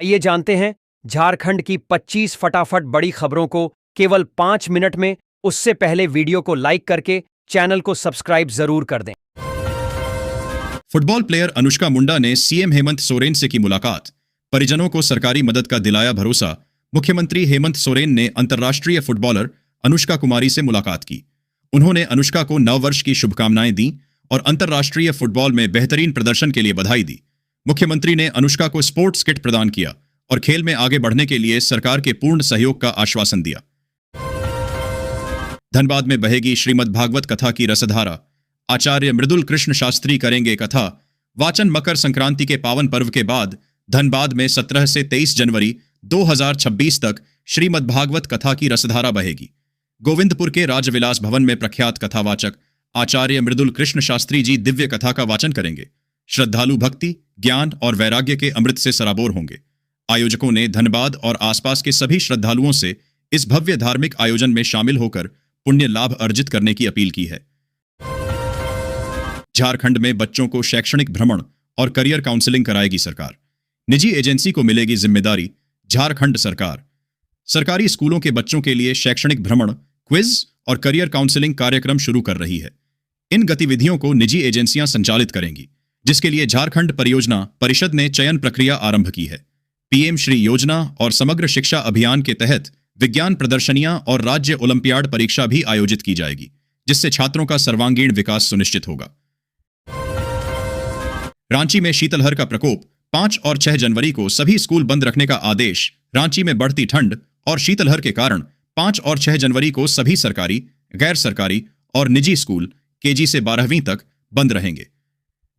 ये जानते हैं झारखंड की 25 फटाफट बड़ी खबरों को केवल 5 मिनट में। उससे पहले वीडियो को लाइक करके चैनल को सब्सक्राइब जरूर कर दें। फुटबॉल प्लेयर अनुष्का मुंडा ने सीएम हेमंत सोरेन से की मुलाकात। परिजनों को सरकारी मदद का दिलाया भरोसा। मुख्यमंत्री हेमंत सोरेन ने अंतर्राष्ट्रीय फुटबॉलर अनुष्का कुमारी से मुलाकात की। उन्होंने अनुष्का को नववर्ष की शुभकामनाएं दी और अंतर्राष्ट्रीय फुटबॉल में बेहतरीन प्रदर्शन के लिए बधाई दी। मुख्यमंत्री ने अनुष्का को स्पोर्ट्स किट प्रदान किया और खेल में आगे बढ़ने के लिए सरकार के पूर्ण सहयोग का आश्वासन दिया। धनबाद में बहेगी श्रीमद् भागवत कथा की रसधारा। आचार्य मृदुल कृष्ण शास्त्री करेंगे कथा। वाचन मकर संक्रांति के पावन पर्व के बाद धनबाद में 17 से 23 जनवरी 2026 तक श्रीमद् भागवत कथा की रसधारा बहेगी। गोविंदपुर के राजविलास भवन में प्रख्यात कथावाचक आचार्य मृदुल कृष्ण शास्त्री जी दिव्य कथा का वाचन करेंगे। श्रद्धालु भक्ति, ज्ञान और वैराग्य के अमृत से सराबोर होंगे। आयोजकों ने धनबाद और आसपास के सभी श्रद्धालुओं से इस भव्य धार्मिक आयोजन में शामिल होकर पुण्य लाभ अर्जित करने की अपील की है। झारखंड में बच्चों को शैक्षणिक भ्रमण और करियर काउंसलिंग कराएगी सरकार। निजी एजेंसी को मिलेगी जिम्मेदारी। झारखंड सरकार सरकारी स्कूलों के बच्चों के लिए शैक्षणिक भ्रमण, क्विज और करियर काउंसलिंग कार्यक्रम शुरू कर रही है। इन गतिविधियों को निजी एजेंसियां संचालित करेंगी, जिसके लिए झारखंड परियोजना परिषद ने चयन प्रक्रिया आरंभ की है। पीएम श्री योजना और समग्र शिक्षा अभियान के तहत विज्ञान प्रदर्शनियां और राज्य ओलंपियाड परीक्षा भी आयोजित की जाएगी, जिससे छात्रों का सर्वांगीण विकास सुनिश्चित होगा। रांची में शीतलहर का प्रकोप। 5 और 6 जनवरी को सभी स्कूल बंद रखने का आदेश। रांची में बढ़ती ठंड और शीतलहर के कारण 5 और 6 जनवरी को सभी सरकारी, गैर सरकारी और निजी स्कूल केजी से 12वीं तक बंद रहेंगे।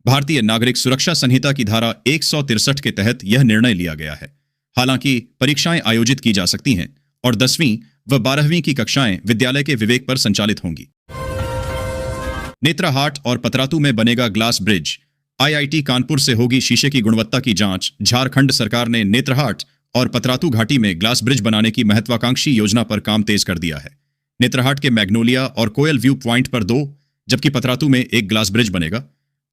भारतीय नागरिक सुरक्षा संहिता की धारा 163 के तहत यह निर्णय लिया गया है। हालांकि परीक्षाएं आयोजित की जा सकती हैं और 10वीं व 12वीं की कक्षाएं विद्यालय के विवेक पर संचालित होंगी। नेत्राहाट और पतरातू में बनेगा ग्लास ब्रिज। आईआईटी कानपुर से होगी शीशे की गुणवत्ता की जांच। झारखंड सरकार ने नेत्राहाट और पतरातू घाटी में ग्लास ब्रिज बनाने की महत्वाकांक्षी योजना पर काम तेज कर दिया है। नेत्राहाट के मैग्नोलिया और कोयल व्यू पॉइंट पर 2, जबकि पतरातू में 1 ग्लास ब्रिज बनेगा।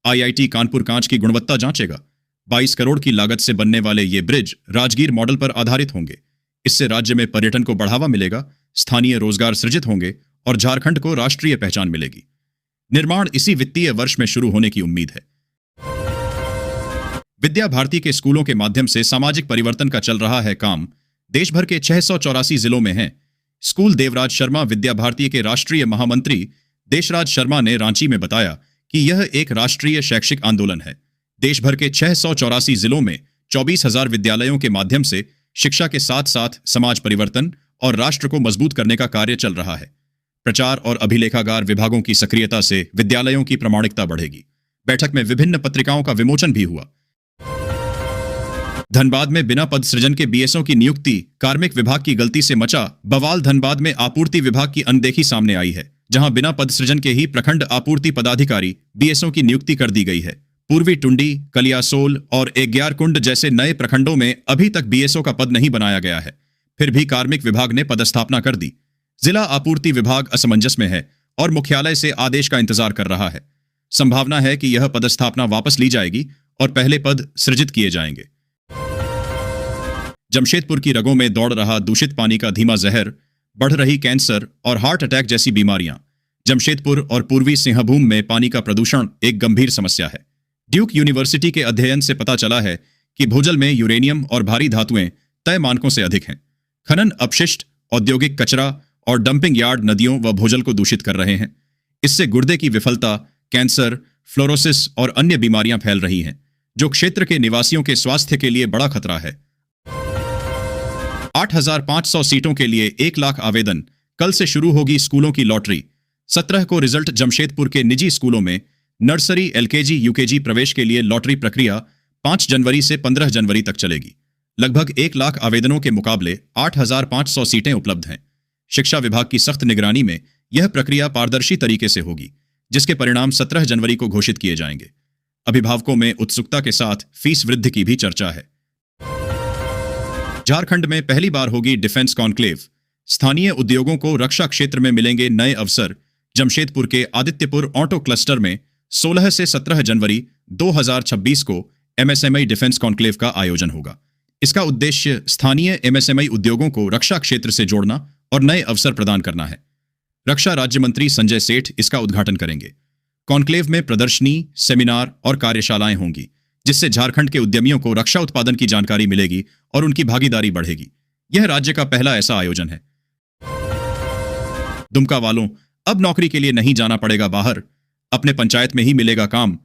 आईआईटी कानपुर कांच की गुणवत्ता जांचेगा। 22 करोड़ की लागत से बनने वाले ये ब्रिज राजगीर मॉडल पर आधारित होंगे। इससे राज्य में पर्यटन को बढ़ावा मिलेगा, स्थानीय रोजगार सृजित होंगे और झारखंड को राष्ट्रीय पहचान मिलेगी। निर्माण इसी वित्तीय वर्ष में शुरू होने की उम्मीद है। विद्या भारती के स्कूलों के माध्यम से सामाजिक परिवर्तन का चल रहा है काम। देश भर के 684 जिलों में हैं। स्कूल देवराज शर्मा विद्या भारती के राष्ट्रीय महामंत्री देशराज शर्मा ने रांची में बताया कि यह एक राष्ट्रीय शैक्षिक आंदोलन है। देश भर के 684 जिलों में 24,000 विद्यालयों के माध्यम से शिक्षा के साथ साथ समाज परिवर्तन और राष्ट्र को मजबूत करने का कार्य चल रहा है। प्रचार और अभिलेखागार विभागों की सक्रियता से विद्यालयों की प्रामाणिकता बढ़ेगी। बैठक में विभिन्न पत्रिकाओं का विमोचन भी हुआ। धनबाद में बिना पद सृजन के बीएसओ की नियुक्ति, कार्मिक विभाग की गलती से मचा बवाल। धनबाद में आपूर्ति विभाग की अनदेखी सामने आई है, जहां बिना पद सृजन के ही प्रखंड आपूर्ति पदाधिकारी बीएसओ की नियुक्ति कर दी गई है। पूर्वी टुंडी, कलियासोल और एग्यारकुंड जैसे नए प्रखंडों में अभी तक बीएसओ का पद नहीं बनाया गया है। फिर भी कार्मिक विभाग ने पदस्थापना कर दी। जिला आपूर्ति विभाग असमंजस में है और मुख्यालय से आदेश का इंतजार कर रहा है। संभावना है कि यह पदस्थापना वापस ली जाएगी और पहले पद सृजित किए जाएंगे। जमशेदपुर की रगों में दौड़ रहा दूषित पानी का धीमा जहर। बढ़ रही कैंसर और हार्ट अटैक जैसी बीमारियां। जमशेदपुर और पूर्वी सिंहभूम में पानी का प्रदूषण एक गंभीर समस्या है। ड्यूक यूनिवर्सिटी के अध्ययन से पता चला है कि भूजल में यूरेनियम और भारी धातुएं तय मानकों से अधिक हैं। खनन अपशिष्ट, औद्योगिक कचरा और डंपिंग यार्ड नदियों व भूजल को दूषित कर रहे हैं। इससे गुर्दे की विफलता, कैंसर, फ्लोरोसिस और अन्य बीमारियां फैल रही हैं, जो क्षेत्र के निवासियों के स्वास्थ्य के लिए बड़ा खतरा है। 8,500 सीटों के लिए 1 लाख आवेदन। कल से शुरू होगी स्कूलों की लॉटरी। 17 को रिजल्ट। जमशेदपुर के निजी स्कूलों में नर्सरी, एलकेजी, यूकेजी प्रवेश के लिए लॉटरी प्रक्रिया 5 जनवरी से 15 जनवरी तक चलेगी। लगभग 1 लाख आवेदनों के मुकाबले 8,500 सीटें उपलब्ध हैं। शिक्षा विभाग की सख्त निगरानी में यह प्रक्रिया पारदर्शी तरीके से होगी, जिसके परिणाम 17 जनवरी को घोषित किए जाएंगे। अभिभावकों में उत्सुकता के साथ फीस वृद्धि की भी चर्चा है। झारखंड में पहली बार होगी डिफेंस कॉन्क्लेव। स्थानीय उद्योगों को रक्षा क्षेत्र में मिलेंगे नए अवसर। जमशेदपुर के आदित्यपुर ऑटो क्लस्टर में 16 से 17 जनवरी 2026 को एमएसएमई डिफेंस कॉन्क्लेव का आयोजन होगा। इसका उद्देश्य स्थानीय एमएसएमई उद्योगों को रक्षा क्षेत्र से जोड़ना और नए अवसर प्रदान करना है। रक्षा राज्य मंत्री संजय सेठ इसका उद्घाटन करेंगे। कॉन्क्लेव में प्रदर्शनी, सेमिनार और कार्यशालाएं होंगी, जिससे झारखंड के उद्यमियों को रक्षा उत्पादन की जानकारी मिलेगी और उनकी भागीदारी बढ़ेगी। यह राज्य का पहला ऐसा आयोजन है। दुमका वालों, अब नौकरी के लिए नहीं जाना पड़ेगा बाहर, अपने पंचायत में ही मिलेगा काम।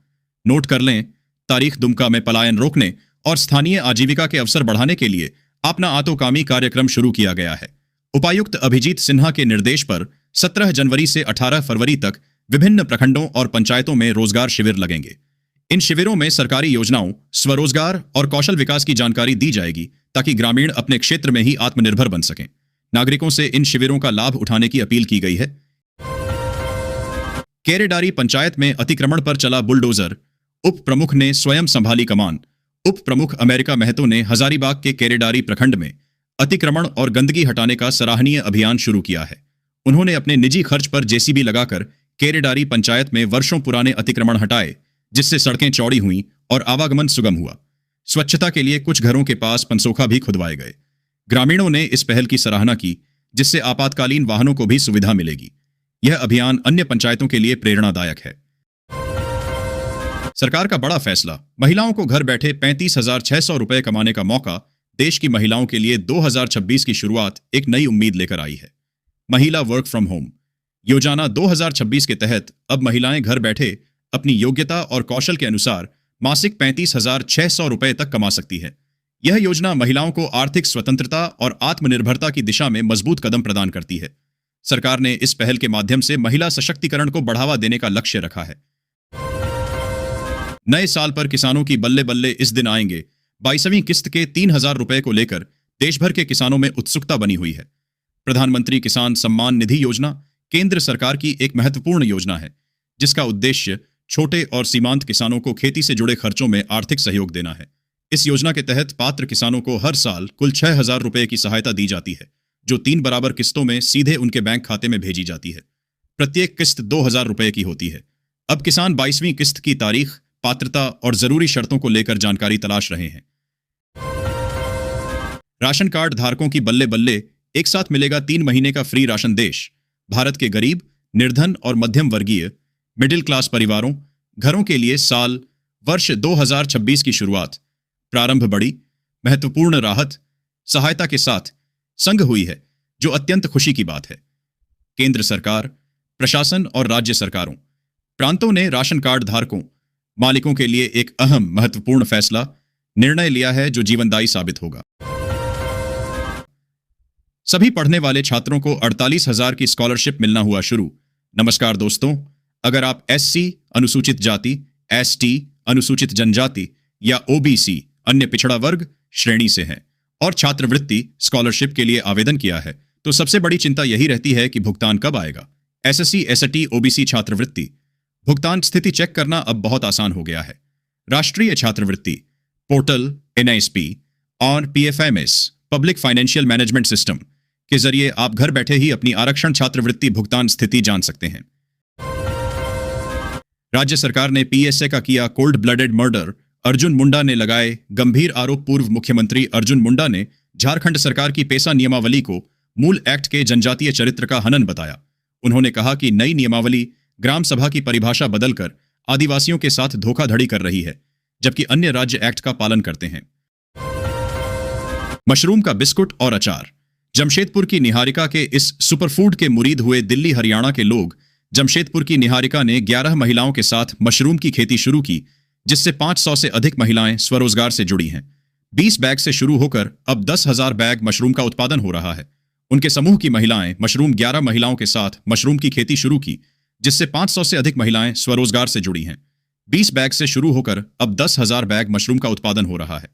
नोट कर लें, तारीख दुमका में पलायन रोकने और स्थानीय आजीविका के अवसर बढ़ाने के लिए अपना आतोकामी कार्यक्रम शुरू किया गया है। उपायुक्त अभिजीत सिन्हा के निर्देश पर 17 जनवरी से 18 फरवरी तक विभिन्न प्रखंडों और पंचायतों में रोजगार शिविर लगेंगे। इन शिविरों में सरकारी योजनाओं, स्वरोजगार और कौशल विकास की जानकारी दी जाएगी, ताकि ग्रामीण अपने क्षेत्र में ही आत्मनिर्भर बन सकें। नागरिकों से इन शिविरों का लाभ उठाने की अपील की गई है। केरेडारी पंचायत में अतिक्रमण पर चला बुलडोजर, उप प्रमुख ने स्वयं संभाली कमान। उप प्रमुख अमेरिका महतो ने हजारीबाग के केरेडारी प्रखंड में अतिक्रमण और गंदगी हटाने का सराहनीय अभियान शुरू किया है। उन्होंने अपने निजी खर्च पर जेसीबी लगाकर केरेडारी पंचायत में वर्षों पुराने अतिक्रमण हटाए, जिससे सड़कें चौड़ी हुईं और आवागमन सुगम हुआ। स्वच्छता के लिए कुछ घरों के पास पनसोखा भी खुदवाए गए। ग्रामीणों ने इस पहल की सराहना की, जिससे आपातकालीन वाहनों को भी सुविधा मिलेगी। यह अभियान अन्य पंचायतों के लिए प्रेरणादायक है। सरकार का बड़ा फैसला, महिलाओं को घर बैठे 35,600 रुपए कमाने का मौका। देश की महिलाओं के लिए 2026 की शुरुआत एक नई उम्मीद लेकर आई है। महिला वर्क फ्रॉम होम योजना 2026 के तहत अब महिलाएं घर बैठे अपनी योग्यता और कौशल के अनुसार मासिक 35,600 रुपए तक कमा सकती है। यह योजना महिलाओं को आर्थिक स्वतंत्रता और आत्मनिर्भरता की दिशा में मजबूत कदम प्रदान करती है। सरकार ने इस पहल के माध्यम से महिला सशक्तिकरण को बढ़ावा देने का लक्ष्य रखा है। नए साल पर किसानों की बल्ले बल्ले इस दिन आएंगे। 22वीं किस्त के 3,000 रुपए को लेकर देश भर के किसानों में उत्सुकता बनी हुई है। प्रधानमंत्री किसान सम्मान निधि योजना केंद्र सरकार की एक महत्वपूर्ण योजना है, जिसका उद्देश्य छोटे और सीमांत किसानों को खेती से जुड़े खर्चों में आर्थिक सहयोग देना है। इस योजना के तहत पात्र किसानों को हर साल कुल 6,000 रुपए की सहायता दी जाती है, जो 3 बराबर किस्तों में सीधे उनके बैंक खाते में भेजी जाती है। प्रत्येक किस्त 2,000 रुपए की होती है। अब किसान 22वीं किस्त की तारीख, पात्रता और जरूरी शर्तों को लेकर जानकारी तलाश रहे हैं। राशन कार्ड धारकों की बल्ले बल्ले, एक साथ मिलेगा 3 महीने का फ्री राशन। देश भारत के गरीब, निर्धन और मध्यम वर्गीय मिडिल क्लास परिवारों, घरों के लिए साल वर्ष 2026 की शुरुआत प्रारंभ बड़ी महत्वपूर्ण राहत सहायता के साथ संग हुई है, जो अत्यंत खुशी की बात है। केंद्र सरकार, प्रशासन और राज्य सरकारों, प्रांतों ने राशन कार्ड धारकों, मालिकों के लिए एक अहम महत्वपूर्ण फैसला निर्णय लिया है, जो जीवनदायी साबित होगा। सभी पढ़ने वाले छात्रों को 48,000 की स्कॉलरशिप मिलना हुआ शुरू। नमस्कार दोस्तों, अगर आप एससी अनुसूचित जाति, एसटी अनुसूचित जनजाति या ओबीसी अन्य पिछड़ा वर्ग श्रेणी से हैं और छात्रवृत्ति स्कॉलरशिप के लिए आवेदन किया है, तो सबसे बड़ी चिंता यही रहती है कि भुगतान कब आएगा। एसएससी, एसटी, ओबीसी छात्रवृत्ति भुगतान स्थिति चेक करना अब बहुत आसान हो गया है। राष्ट्रीय छात्रवृत्ति पोर्टल एनआईएसपी और PFMS public financial management system के जरिए आप घर बैठे ही अपनी आरक्षण छात्रवृत्ति भुगतान स्थिति जान सकते हैं। राज्य सरकार ने पीएसए का किया cold blooded murder, Arjun Munda ने लगाए गंभीर आरोप। पूर्व मुख्यमंत्री अर्जुन मुंडा ने झारखंड सरकार की पेसा नियमावली को मूल एक्ट के जनजातीय चरित्र का हनन बताया। उन्होंने कहा कि नई नियमावली ग्राम सभा की परिभाषा बदलकर आदिवासियों के साथ धोखाधड़ी कर रही है, जबकि अन्य राज्य एक्ट का पालन करते हैं। मशरूम का बिस्कुट और अचार। जमशेदपुर की निहारिका के इस सुपरफूड के मुरीद हुए दिल्ली हरियाणा के लोग। जमशेदपुर की निहारिका ने 11 महिलाओं के साथ मशरूम की खेती शुरू की, जिससे 500 से अधिक महिलाएं स्वरोजगार से जुड़ी हैं। 20 बैग से शुरू होकर अब 10,000 बैग मशरूम का उत्पादन हो रहा है। उनके समूह की महिलाएं मशरूम 11 महिलाओं के साथ मशरूम की खेती शुरू की, जिससे 500 से अधिक महिलाएं स्वरोजगार से जुड़ी हैं। 20 बैग से शुरू होकर अब 10,000 बैग मशरूम का उत्पादन हो रहा है।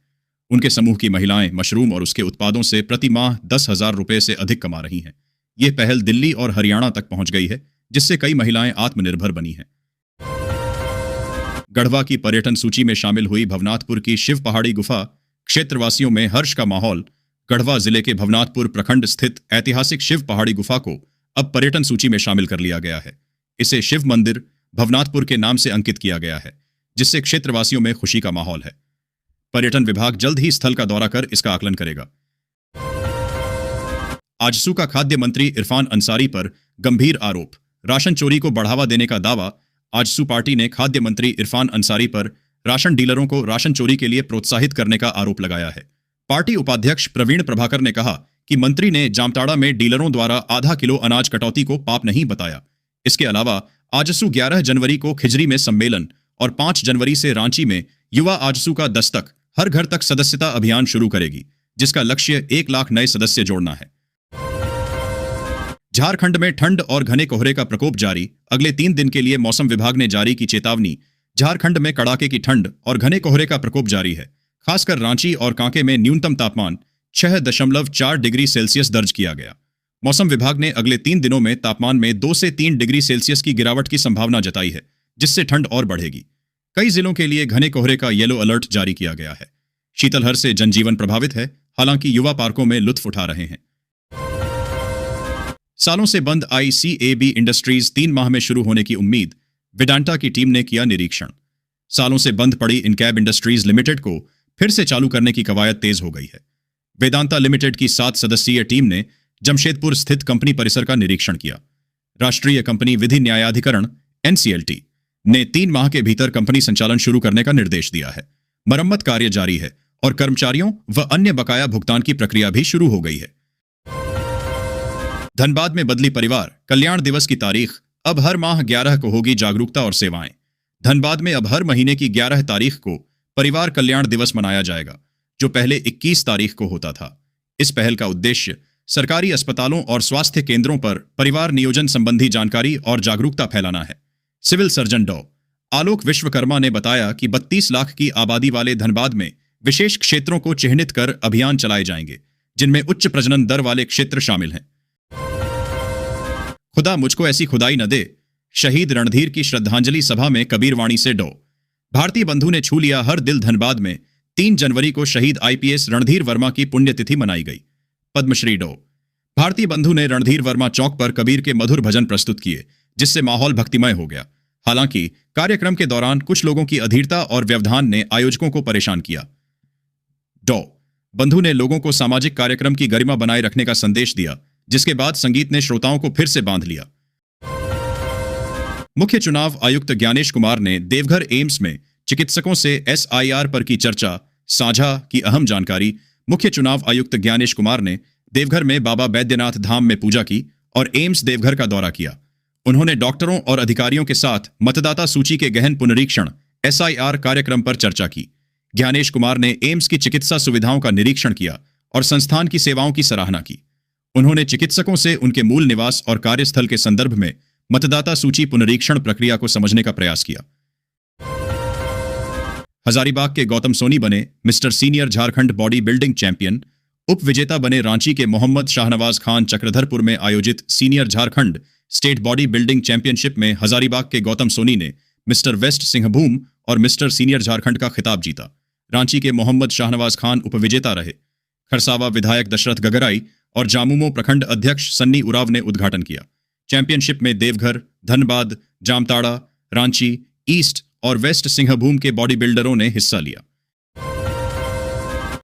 उनके समूह की महिलाएं मशरूम और उसके उत्पादों से प्रति माह 10,000 रुपए से अधिक कमा रही हैं। ये पहल दिल्ली और हरियाणा तक पहुंच गई है, जिससे कई महिलाएं आत्मनिर्भर बनी हैं। गढ़वा की पर्यटन सूची में शामिल हुई भवनाथपुर की शिव पहाड़ी गुफा। क्षेत्रवासियों में हर्ष का माहौल। गढ़वा जिले के भवनाथपुर प्रखंड स्थित ऐतिहासिक शिव पहाड़ी गुफा को अब पर्यटन सूची में शामिल कर लिया गया है। इसे शिव मंदिर भवनाथपुर के नाम से अंकित किया गया है, जिससे क्षेत्रवासियों में खुशी का माहौल है। पर्यटन विभाग जल्द ही स्थल का दौरा कर इसका आकलन करेगा। आजसू का खाद्य मंत्री इरफान अंसारी पर गंभीर आरोप, राशन चोरी को बढ़ावा देने का दावा। आजसू पार्टी ने खाद्य मंत्री इरफान अंसारी पर राशन डीलरों को राशन चोरी के लिए प्रोत्साहित करने का आरोप लगाया है। पार्टी उपाध्यक्ष प्रवीण प्रभाकर ने कहा कि मंत्री ने जामताड़ा में डीलरों द्वारा आधा किलो अनाज कटौती को पाप नहीं बताया। इसके अलावा आजसू 11 जनवरी को खिजरी में सम्मेलन और 5 जनवरी से रांची में युवा आजसू का दस्तक हर घर तक सदस्यता अभियान शुरू करेगी, जिसका लक्ष्य 1 लाख नए सदस्य जोड़ना है। झारखंड में ठंड और घने कोहरे का प्रकोप जारी, अगले 3 दिन के लिए मौसम विभाग ने जारी की चेतावनी। झारखंड में कड़ाके की ठंड और घने कोहरे का प्रकोप जारी है। खासकर रांची और कांके में न्यूनतम तापमान 6.4 डिग्री सेल्सियस दर्ज किया गया। मौसम विभाग ने अगले 3 दिनों में तापमान में 2 से 3 डिग्री सेल्सियस की गिरावट की संभावना जताई है, जिससे ठंड और बढ़ेगी। कई जिलों के लिए घने कोहरे का येलो अलर्ट जारी किया गया है। शीतलहर से जनजीवन प्रभावित है, हालांकि युवा पार्कों में लुत्फ उठा रहे हैं। सालों से बंद ICAB इंडस्ट्रीज 3 माह में शुरू होने की उम्मीद, वेदांता की टीम ने किया निरीक्षण। सालों से बंद पड़ी इनकैब इंडस्ट्रीज लिमिटेड को फिर से चालू करने की कवायद तेज हो गई है। वेदांता लिमिटेड की 7 सदस्यीय टीम ने जमशेदपुर स्थित कंपनी परिसर का निरीक्षण किया। राष्ट्रीय कंपनी विधि न्यायाधिकरण NCLT ने 3 माह के भीतर कंपनी संचालन शुरू करने का निर्देश दिया है। मरम्मत कार्य जारी है और कर्मचारियों व अन्य बकाया भुगतान की प्रक्रिया भी शुरू हो गई है। धनबाद में बदली परिवार कल्याण दिवस की तारीख, अब हर माह 11 को होगी जागरूकता और सेवाएं। धनबाद में अब हर महीने की 11 तारीख को परिवार कल्याण दिवस मनाया जाएगा, जो पहले 21 तारीख को होता था। इस पहल का उद्देश्य सरकारी अस्पतालों और स्वास्थ्य केंद्रों पर परिवार नियोजन संबंधी जानकारी और जागरूकता फैलाना है। सिविल सर्जन डॉ. आलोक विश्वकर्मा ने बताया कि 32 लाख की आबादी वाले धनबाद में विशेष क्षेत्रों को चिह्नित कर अभियान चलाए जाएंगे, जिनमें उच्च प्रजनन दर वाले क्षेत्र शामिल हैं। खुदा मुझको ऐसी खुदाई न दे, शहीद रणधीर की श्रद्धांजलि सभा में कबीरवाणी से डॉ. भारतीय बंधु ने छू लिया हर दिल। धनबाद में 3 जनवरी को शहीद IPS रणधीर वर्मा की पुण्यतिथि मनाई गई। पद्मश्री डॉ. भारतीय बंधु ने रणधीर वर्मा चौक पर कबीर के मधुर भजन प्रस्तुत किए, जिससे माहौल भक्तिमय हो गया। हालांकि कार्यक्रम के दौरान कुछ लोगों की अधीरता और व्यवधान ने आयोजकों को परेशान किया। डॉ. बंधु ने लोगों को सामाजिक कार्यक्रम की गरिमा बनाए रखने का संदेश दिया, जिसके बाद संगीत ने श्रोताओं को फिर से बांध लिया। मुख्य चुनाव आयुक्त ज्ञानेश कुमार ने देवघर एम्स में चिकित्सकों से SIR पर की चर्चा साझा की अहम जानकारी। मुख्य चुनाव आयुक्त ज्ञानेश कुमार ने देवघर में बाबा बैद्यनाथ धाम में पूजा की और एम्स देवघर का दौरा किया। उन्होंने डॉक्टरों और अधिकारियों के साथ मतदाता सूची के गहन पुनरीक्षण SIR कार्यक्रम पर चर्चा की। ज्ञानेश कुमार ने एम्स की चिकित्सा सुविधाओं का निरीक्षण किया और संस्थान की सेवाओं की सराहना की। उन्होंने चिकित्सकों से उनके मूल निवास और कार्यस्थल के संदर्भ में मतदाता सूची पुनरीक्षण प्रक्रिया को समझने का प्रयास किया। हजारीबाग के गौतम सोनी बने mister senior Jharkhand body building champion. उप विजेता बने रांची के मोहम्मद शाहनवाज खान। चक्रधरपुर में आयोजित senior Jharkhand state body building championship में हजारीबाग के गौतम सोनी ने मिस्टर वेस्ट सिंहभूम और मिस्टर सीनियर झारखंड का खिताब जीता। रांची के मोहम्मद शाहनवाज खान उपविजेता रहे। खरसावा विधायक दशरथ गगराई और जामुमो प्रखंड अध्यक्ष सन्नी उराव ने उद्घाटन किया। चैंपियनशिप में देवघर, धनबाद, जामताड़ा, रांची, ईस्ट और वेस्ट सिंहभूम के बॉडी बिल्डरों ने हिस्सा लिया।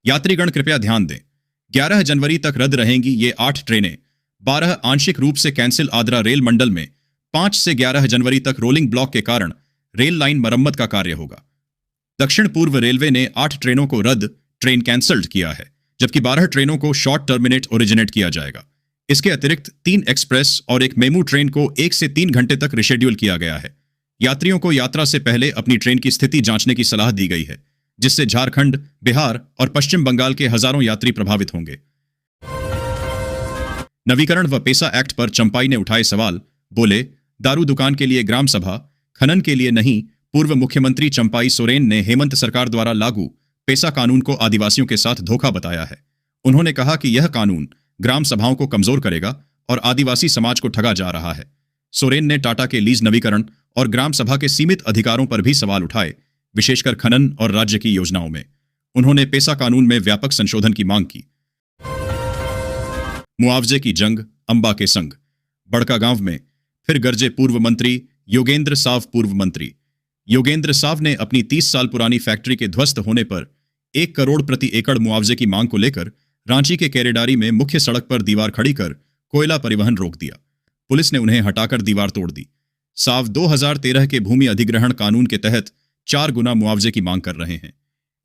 यात्रीगण कृपया ध्यान दें, 11 जनवरी तक रद्द रहेंगी ये 8 ट्रेनें। 12 आंशिक रूप से कैंसिल। आद्रा रेल मंडल में 5 से 11 जनवरी तक रोलिंग ब्लॉक के कारण रेल लाइन मरम्मत का कार्य होगा। दक्षिण पूर्व रेलवे ने 8 ट्रेनों को रद्द ट्रेन कैंसल्ड किया है, जबकि 12 ट्रेनों को शॉर्ट टर्मिनेट ओरिजिनेट किया जाएगा। इसके अतिरिक्त 3 एक्सप्रेस और एक मेमू ट्रेन को 1 से 3 घंटे तक रिशेड्यूल किया गया है। यात्रियों को यात्रा से पहले अपनी ट्रेन की स्थिति जांचने की सलाह दी गई है, जिससे झारखंड, बिहार और पश्चिम बंगाल के हजारों यात्री प्रभावित होंगे। नवीकरण व पेसा एक्ट पर चंपाई ने उठाए सवाल। बोले, दारू दुकान के लिए ग्राम सभा, खनन के लिए नहीं। पूर्व मुख्यमंत्री चंपाई सोरेन ने हेमंत सरकार द्वारा लागू पेसा कानून को आदिवासियों के साथ धोखा बताया है। उन्होंने कहा कि यह कानून ग्राम सभाओं को कमजोर करेगा और आदिवासी समाज को ठगा जा रहा है। सोरेन ने टाटा के लीज नवीकरण और ग्राम सभा के सीमित अधिकारों पर भी सवाल उठाए, विशेषकर खनन और राज्य की योजनाओं में। उन्होंने पेसा कानून में व्यापक संशोधन की मांग की। मुआवजे की जंग अंबा के संग। बड़कागांव में फिर गरजे पूर्व मंत्री योगेंद्र साव। पूर्व मंत्री योगेंद्र साव ने अपनी 30 साल पुरानी फैक्ट्री के ध्वस्त होने पर 1 करोड़ प्रति एकड़ मुआवजे की मांग को लेकर रांची के केरेडारी में मुख्य सड़क पर दीवार खड़ी कर कोयला परिवहन रोक दिया। पुलिस ने उन्हें हटाकर दीवार तोड़ दी। साव 2013 के भूमि अधिग्रहण कानून के तहत 4 गुना मुआवजे की मांग कर रहे हैं।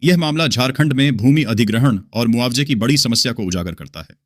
यह मामला झारखंड में भूमि अधिग्रहण और मुआवजे की बड़ी समस्या को उजागर करता है।